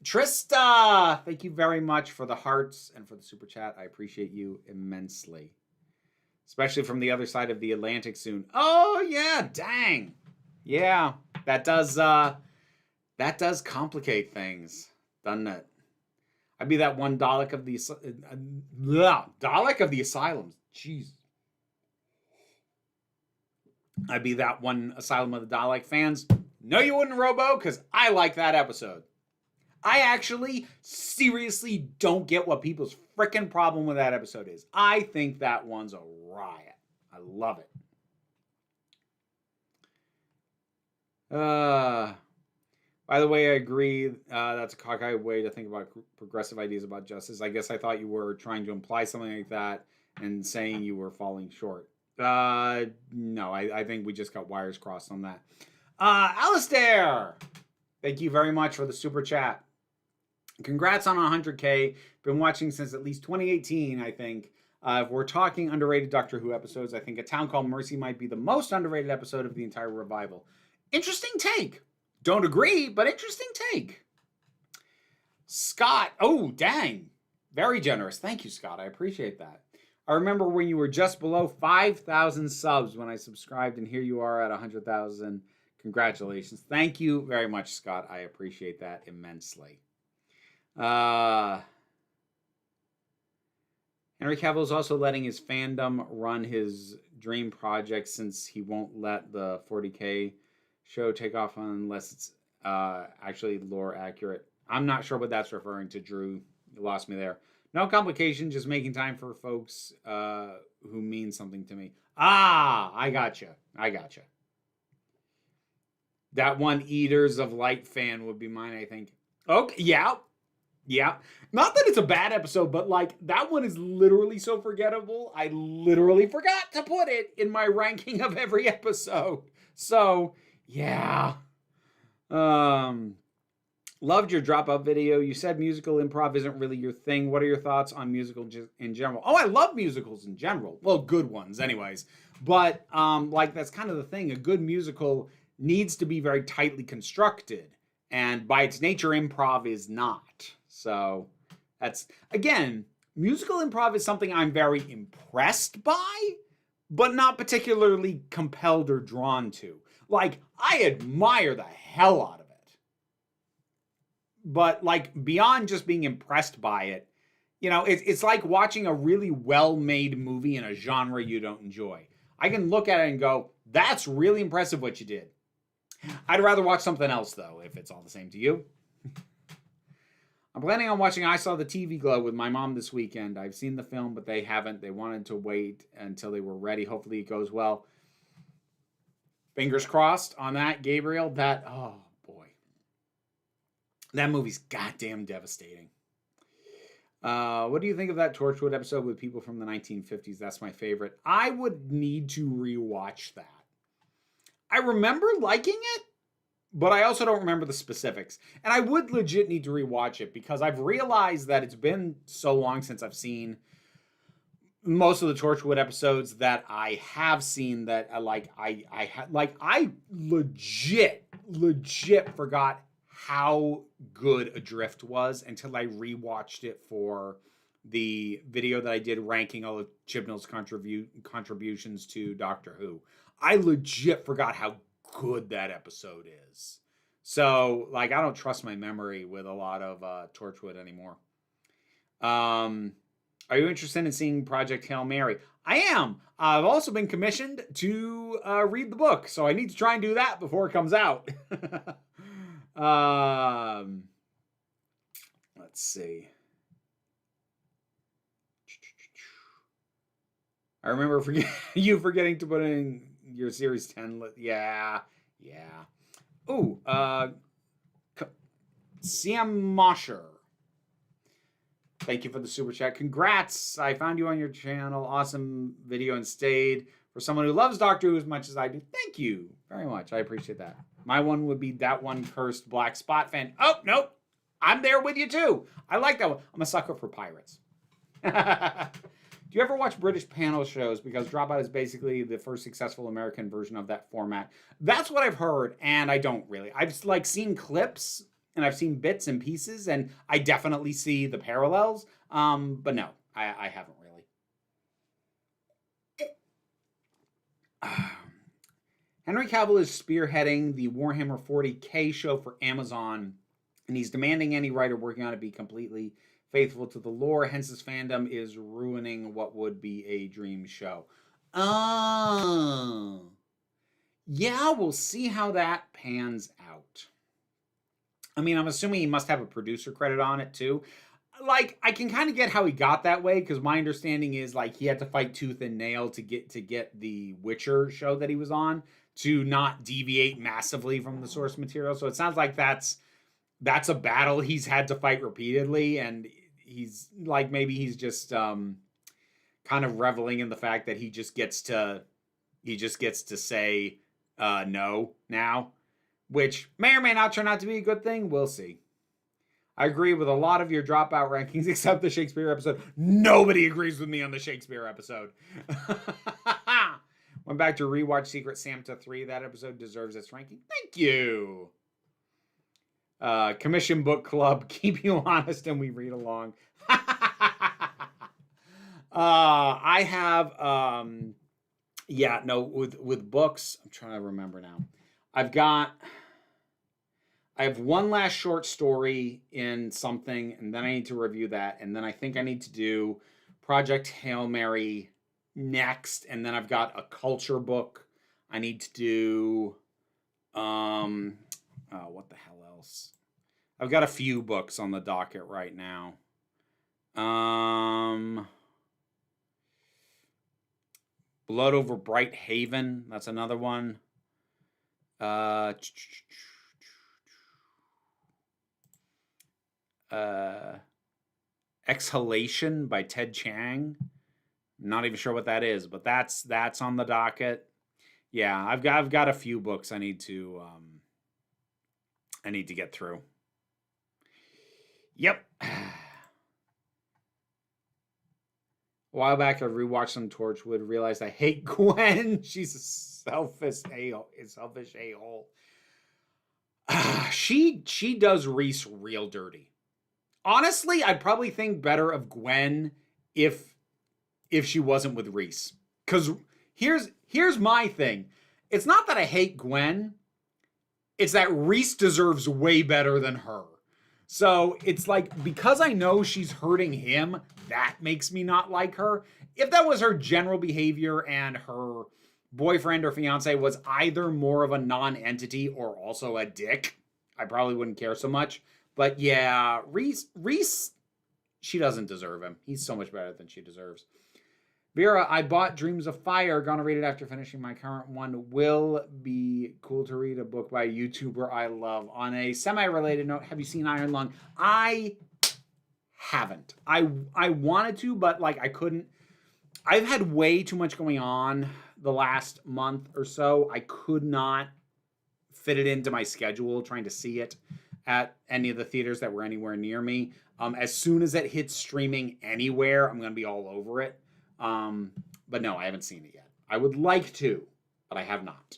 [SPEAKER 1] Trista, thank you very much for the hearts and for the super chat. I appreciate you immensely, especially from the other side of the Atlantic soon. Oh yeah, dang, yeah, that does complicate things, doesn't it? I'd be that one Dalek of the asylums. Jeez. I'd be that one Asylum of the Dalek fans. No, you wouldn't, Robo, because I like that episode. I actually seriously don't get what people's frickin' problem with that episode is. I think that one's a riot. I love it. By the way, I agree. That's a cockeyed way to think about progressive ideas about justice. I guess I thought you were trying to imply something like that and saying you were falling short. No, I think we just got wires crossed on that. Alistair, thank you very much for the super chat. Congrats on 100K. Been watching since at least 2018, I think. If we're talking underrated Doctor Who episodes, I think A Town Called Mercy might be the most underrated episode of the entire revival. Interesting take. Don't agree, but interesting take. Scott. Oh, dang. Very generous. Thank you, Scott. I appreciate that. I remember when you were just below 5,000 subs when I subscribed, and here you are at 100,000. Congratulations. Thank you very much, Scott. I appreciate that immensely. Henry Cavill is also letting his fandom run his dream project since he won't let the 40K show take off unless it's actually lore accurate. I'm not sure what that's referring to, Drew. You lost me there. No complication, just making time for folks who mean something to me. I gotcha. That one Eaters of Light fan would be mine, I think. Okay, yeah. Not that it's a bad episode, but like that one is literally so forgettable. I literally forgot to put it in my ranking of every episode. So, yeah. Loved your drop-out video. You said musical improv isn't really your thing. What are your thoughts on musicals in general? Oh, I love musicals in general. Well, good ones anyways. But like that's kind of the thing. A good musical needs to be very tightly constructed. And by its nature, improv is not. So that's, again, musical improv is something I'm very impressed by, but not particularly compelled or drawn to. Like, I admire the hell out of it. But like beyond just being impressed by it, you know, it's like watching a really well-made movie in a genre you don't enjoy. I can look at it and go, that's really impressive what you did. I'd rather watch something else, though, if it's all the same to you. I'm planning on watching I Saw the TV Glow with my mom this weekend. I've seen the film, but they haven't. They wanted to wait until they were ready. Hopefully it goes well. Fingers crossed on that, Gabriel. That, oh, boy. That movie's goddamn devastating. What do you think of that Torchwood episode with people from the 1950s? That's my favorite. I would need to rewatch that. I remember liking it, but I also don't remember the specifics. And I would legit need to rewatch it because I've realized that it's been so long since I've seen most of the Torchwood episodes that I have seen that I legit forgot how good Adrift was until I rewatched it for the video that I did ranking all of Chibnall's contributions to Doctor Who. I legit forgot how good that episode is. So, like, I don't trust my memory with a lot of Torchwood anymore. Are you interested in seeing Project Hail Mary? I am. I've also been commissioned to read the book, so I need to try and do that before it comes out. Let's see. I remember you forgetting to put in your Series 10. Yeah. Ooh, Siam Mosher. Thank you for the super chat. Congrats. I found you on your channel. Awesome video and stayed. For someone who loves Doctor Who as much as I do, thank you very much. I appreciate that. My one would be that one cursed Black Spot fan. Oh, nope. I'm there with you too. I like that one. I'm a sucker for pirates. Do you ever watch British panel shows? Because Dropout is basically the first successful American version of that format. That's what I've heard, and I don't really. I've like seen clips, and I've seen bits and pieces, and I definitely see the parallels. But no, I haven't really. Henry Cavill is spearheading the Warhammer 40K show for Amazon, and he's demanding any writer working on it be completely faithful to the lore, hence his fandom is ruining what would be a dream show. Oh. Yeah, we'll see how that pans out. I mean, I'm assuming he must have a producer credit on it, too. Like, I can kind of get how he got that way, because my understanding is, like, he had to fight tooth and nail to get the Witcher show that he was on, to not deviate massively from the source material. So it sounds like that's a battle he's had to fight repeatedly, and he's like, maybe he's just kind kind of reveling in the fact that he just gets to say no now, which may or may not turn out to be a good thing. We'll see. I agree with a lot of your dropout rankings except the Shakespeare episode. Nobody agrees with me on the Shakespeare episode. Went back to rewatch Secret Santa 3. That episode deserves its ranking. Thank you. Commission Book Club. Keep you honest and we read along. I have, with books, I'm trying to remember now. I have one last short story in something, and then I need to review that, and then I think I need to do Project Hail Mary next, and then I've got a culture book I need to do. What the hell else? I've got a few books on the docket right now. Blood Over Bright Haven, that's another one. Exhalation by Ted Chiang. Not even sure what that is, but that's on the docket. Yeah, I've got a few books I need to get through. Yep. A while back, I rewatched some Torchwood, realized I hate Gwen. She's a selfish a-hole. She does Reese real dirty. Honestly, I'd probably think better of Gwen if she wasn't with Reese. Because here's my thing. It's not that I hate Gwen. It's that Reese deserves way better than her. So it's like, because I know she's hurting him, that makes me not like her. If that was her general behavior and her boyfriend or fiance was either more of a non-entity or also a dick, I probably wouldn't care so much. But yeah, Reese, she doesn't deserve him. He's so much better than she deserves. Vera, I bought Dreams of Fire. Gonna read it after finishing my current one. Will be cool to read a book by a YouTuber I love. On a semi-related note, have you seen Iron Lung? I haven't. I wanted to, but like I couldn't. I've had way too much going on the last month or so. I could not fit it into my schedule trying to see it at any of the theaters that were anywhere near me. As soon as it hits streaming anywhere, I'm going to be all over it. But no, I haven't seen it yet. I would like to, but I have not.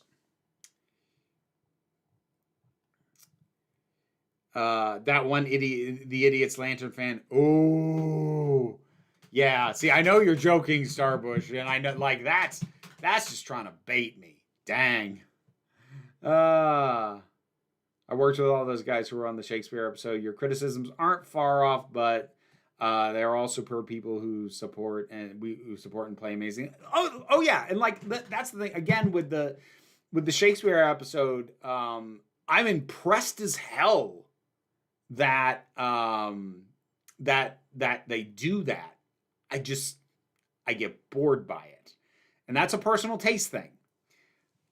[SPEAKER 1] That one idiot, the Idiot's Lantern fan. Oh, yeah. See, I know you're joking, Starbush, and I know like that's just trying to bait me. Dang. I worked with all those guys who were on the Shakespeare episode. Your criticisms aren't far off, but they're all superb people who support and play amazing. Oh yeah, and like that's the thing. Again, with the Shakespeare episode, I'm impressed as hell that that they do that. I get bored by it, and that's a personal taste thing.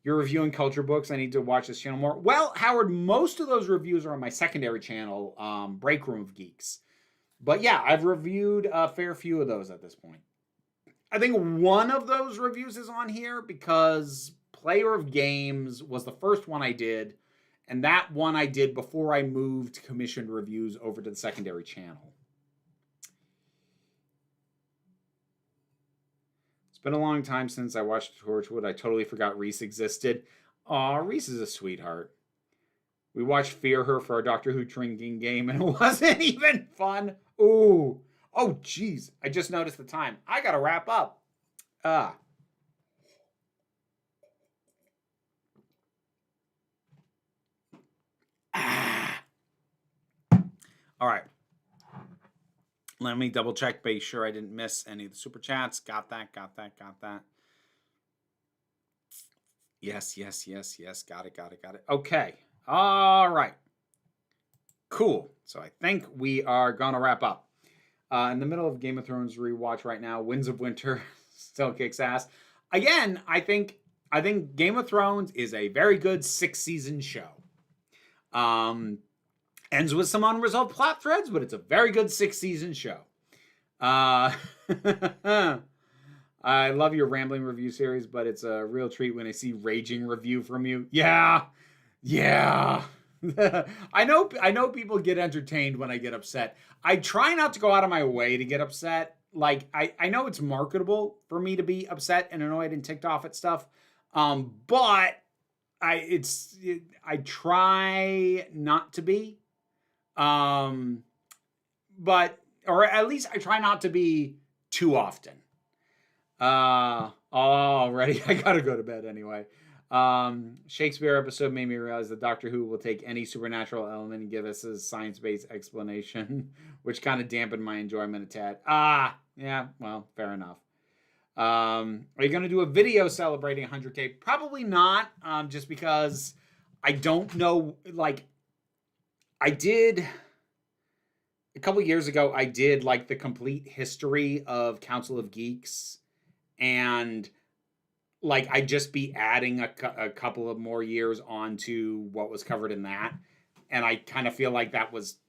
[SPEAKER 1] You're reviewing culture books. I need to watch this channel more. Well, Howard, most of those reviews are on my secondary channel, Break Room of Geeks. But yeah, I've reviewed a fair few of those at this point. I think one of those reviews is on here because Player of Games was the first one I did, and that one I did before I moved commissioned reviews over to the secondary channel. It's been a long time since I watched Torchwood. I totally forgot Reese existed. Aw, Reese is a sweetheart. We watched Fear Her for our Doctor Who drinking game, and it wasn't even fun. Ooh. Oh, jeez. I just noticed the time. I gotta wrap up. All right. Let me double check, be sure I didn't miss any of the super chats. Got that. Yes. Got it. Okay. All right. Cool. So I think we are going to wrap up. In the middle of Game of Thrones rewatch right now. Winds of Winter still kicks ass. Again, I think Game of Thrones is a very good 6-season show. Ends with some unresolved plot threads, but it's a very good 6-season show. I love your rambling review series, but it's a real treat when I see raging review from you. Yeah. Yeah. I know people get entertained when I get upset. I try not to go out of my way to get upset. Like I know it's marketable for me to be upset and annoyed and ticked off at stuff. But I try not to be. But or at least I try not to be too often. Already I gotta go to bed anyway. Shakespeare episode made me realize that Doctor Who will take any supernatural element and give us a science-based explanation, which kind of dampened my enjoyment a tad. Yeah, well, fair enough. Are you going to do a video celebrating 100K? Probably not, just because I don't know, like, I did, a couple years ago, I did, like, the complete history of Council of Geeks, and like I'd just be adding a couple of more years onto what was covered in that, and I kind of feel like that was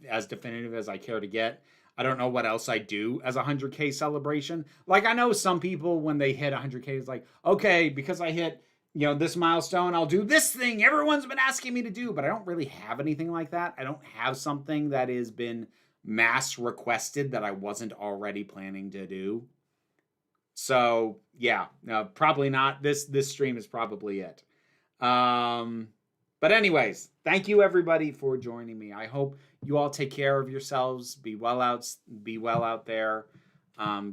[SPEAKER 1] as definitive as I care to get. I don't know what else I do as a 100K celebration. Like I know some people when they hit 100K is like, okay, because I hit this milestone, I'll do this thing everyone's been asking me to do, but I don't really have anything like that. I don't have something that has been mass requested that I wasn't already planning to do. So yeah, no, probably not. This stream is probably it. But anyways, thank you everybody for joining me. I hope you all take care of yourselves. Be well out there.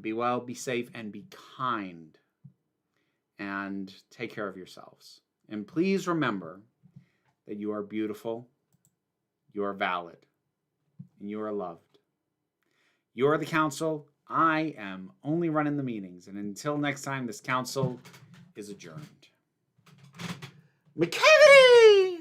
[SPEAKER 1] Be well, be safe, and be kind. And take care of yourselves. And please remember that you are beautiful, you are valid, and you are loved. You are the council. I am only running the meetings. And until next time, this council is adjourned. McCavity!